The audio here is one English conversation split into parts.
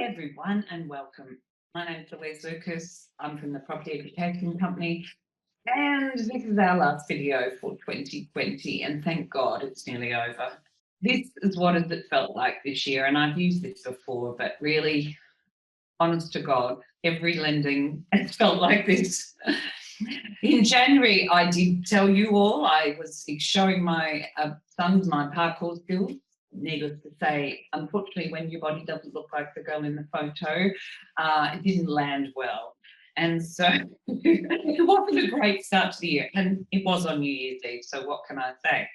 everyone, and welcome. My name is Louise Lucas. I'm from the Property Education Company, and this is our last video for 2020, and thank God it's nearly over. This is what it felt like this year, and I've used this before, but really, honest to God, every lending has felt like this. In January, I did tell you all I was showing my sons my parkour skills. Needless to say, unfortunately, when your body doesn't look like the girl in the photo, it didn't land well. And so it wasn't a great start to the year. And it was on New Year's Eve, so what can I say?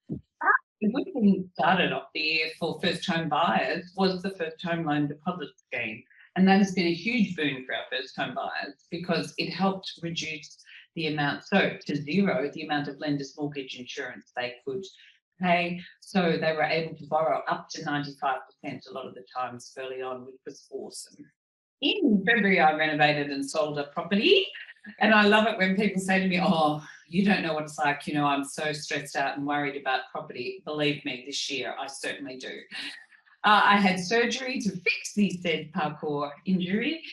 The good thing started off the year for first home buyers was the first home loan deposit scheme. And that has been a huge boon for our first home buyers because it helped reduce the amount, so to zero, the amount of lenders' mortgage insurance they could pay. So they were able to borrow up to 95% a lot of the times early on, which was awesome. In February, I renovated and sold a property. And I love it when people say to me, oh, you don't know what it's like. You know, I'm so stressed out and worried about property. Believe me, this year I certainly do. I had surgery to fix the said parkour injury.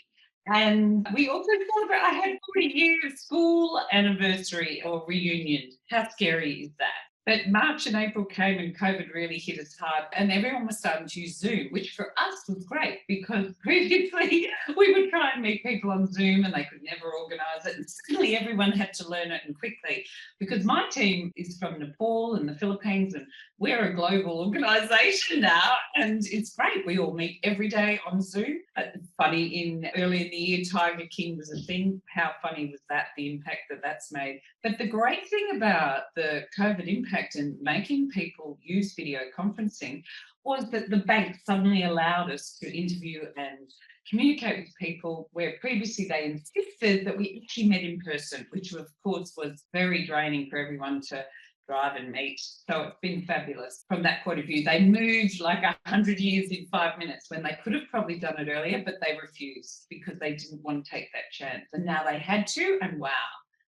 And we also celebrate, I had 40-year school anniversary or reunion. How scary is that? But March and April came and COVID really hit us hard, and everyone was starting to use Zoom, which for us was great because previously we would try and meet people on Zoom and they could never organise it. And suddenly everyone had to learn it and quickly because my team is from Nepal and the Philippines, and we're a global organisation now, and it's great. We all meet every day on Zoom. It's funny, early in the year, Tiger King was a thing. How funny was that, the impact that that's made? But the great thing about the COVID impact and making people use video conferencing was that the bank suddenly allowed us to interview and communicate with people where previously they insisted that we actually met in person, which of course was very draining for everyone to drive and meet. So it's been fabulous from that point of view. They moved like 100 years in 5 minutes when they could have probably done it earlier, but they refused because they didn't want to take that chance. And now they had to, and wow,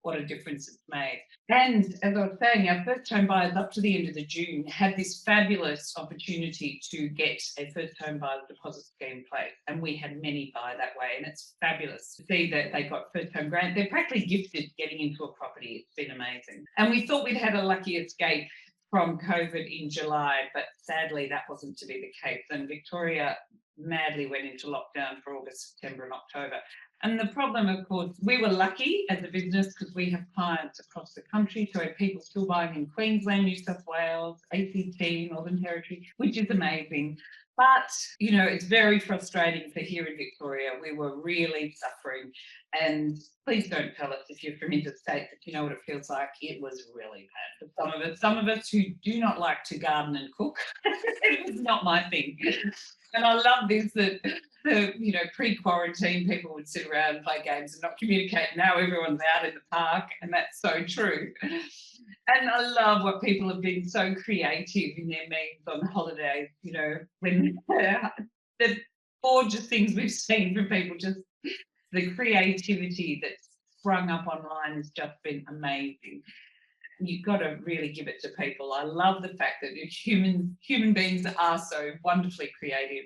what a difference it's made. And as I was saying, our first home buyers up to the end of the June had this fabulous opportunity to get a first home buyers deposit scheme in place. And we had many buy that way. And it's fabulous to see that they got first home grant. They're practically gifted getting into a property. It's been amazing. And we thought we'd had a lucky escape from COVID in July, but sadly that wasn't to be the case. And Victoria madly went into lockdown for August, September and October. And the problem, of course, we were lucky as a business because we have clients across the country. So we have people still buying in Queensland, New South Wales, ACT, Northern Territory, which is amazing. But, you know, it's very frustrating for here in Victoria. We were really suffering. And please don't tell us if you're from interstate that you know what it feels like. It was really bad for some of us. Some of us who do not like to garden and cook, it was not my thing. And I love this, that pre-quarantine people would sit around and play games and not communicate. Now everyone's out in the park, and that's so true. And I love what people have been so creative in their memes on holidays, you know, when the gorgeous things we've seen from people, just the creativity that's sprung up online has just been amazing. You've got to really give it to people. I love the fact that human beings are so wonderfully creative.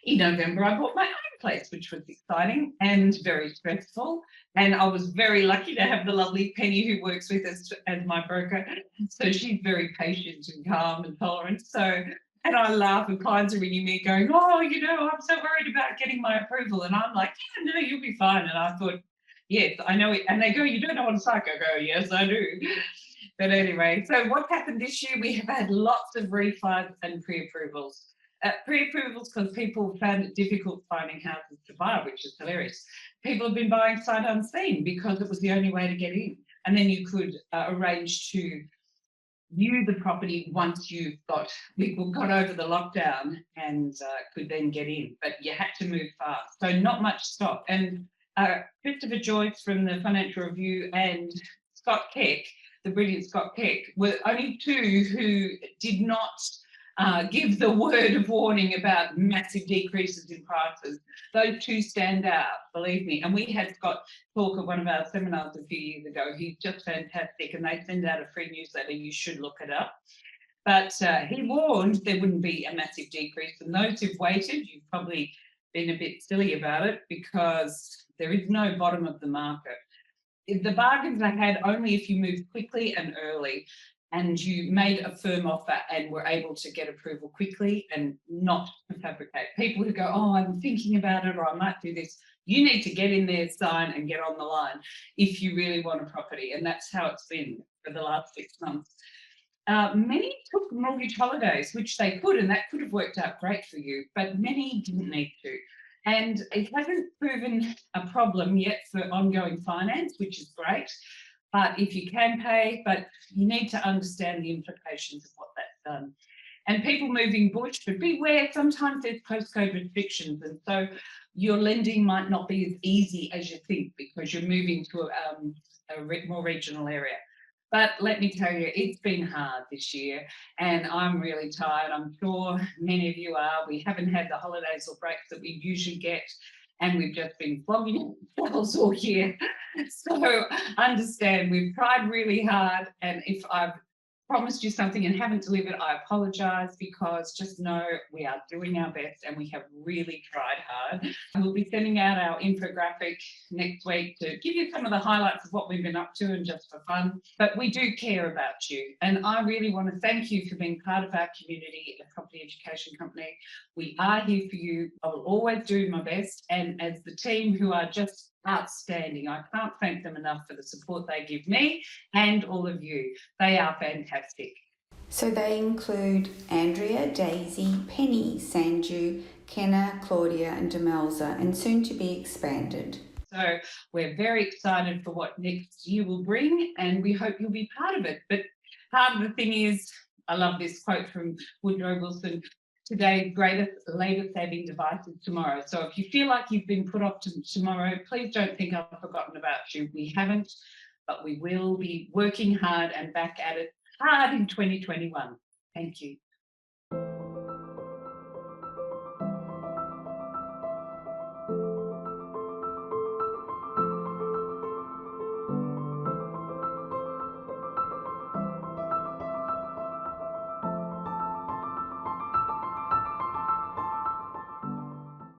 In November, I bought my own place, which was exciting and very stressful. And I was very lucky to have the lovely Penny who works with us as my broker. So she's very patient and calm and tolerant. So, and I laugh when clients are ringing me going, oh, you know, I'm so worried about getting my approval. And I'm like, yeah, no, you'll be fine. And I thought, yes, I know it. And they go, you don't know what it's like. I go, yes, I do. But anyway, so what happened this year? We have had lots of refis and pre-approvals. Pre-approvals because people found it difficult finding houses to buy, which is hilarious. People have been buying sight unseen because it was the only way to get in. And then you could arrange to view the property once we got over the lockdown and could then get in. But you had to move fast. So not much stock. And Christopher Joyce from the Financial Review and Scott Keck, the brilliant Scott Keck, were only two who did not give the word of warning about massive decreases in prices. Those two stand out, believe me. And we had Scott talk at one of our seminars a few years ago. He's just fantastic, and they send out a free newsletter. You should look it up. But he warned there wouldn't be a massive decrease. And those who've waited, you've probably been a bit silly about it because there is no bottom of the market. The bargains are had only if you move quickly and early and you made a firm offer and were able to get approval quickly and not to fabricate. People who go, oh, I'm thinking about it, or I might do this. You need to get in there, sign and get on the line if you really want a property. And that's how it's been for the last 6 months. Many took mortgage holidays, which they could, and that could have worked out great for you, but many didn't need to. And it hasn't proven a problem yet for ongoing finance, which is great. But if you can pay, but you need to understand the implications of what that's done. And people moving bush, but beware, sometimes there's postcode restrictions. And so your lending might not be as easy as you think because you're moving to a more regional area. But let me tell you, it's been hard this year and I'm really tired. I'm sure many of you are. We haven't had the holidays or breaks that we usually get and we've just been flogging ourselves all year. So understand, we've tried really hard, and if I've promised you something and haven't delivered, I apologise, because just know we are doing our best and we have really tried hard. We'll be sending out our infographic next week to give you some of the highlights of what we've been up to and just for fun. But we do care about you, and I really want to thank you for being part of our community at Property Education Company. We are here for you. I will always do my best, and as the team who are just outstanding, I can't thank them enough for the support they give me and all of you. They are fantastic. So they include Andrea, Daisy, Penny, Sanju, Kenna, Claudia and Demelza, and soon to be expanded. So we're very excited for what next year will bring, and we hope you'll be part of it. But part of the thing is, I love this quote from Woodrow Wilson: today's greatest labour-saving device is tomorrow. So if you feel like you've been put off to tomorrow, please don't think I've forgotten about you. We haven't, but we will be working hard and back at it hard in 2021. Thank you.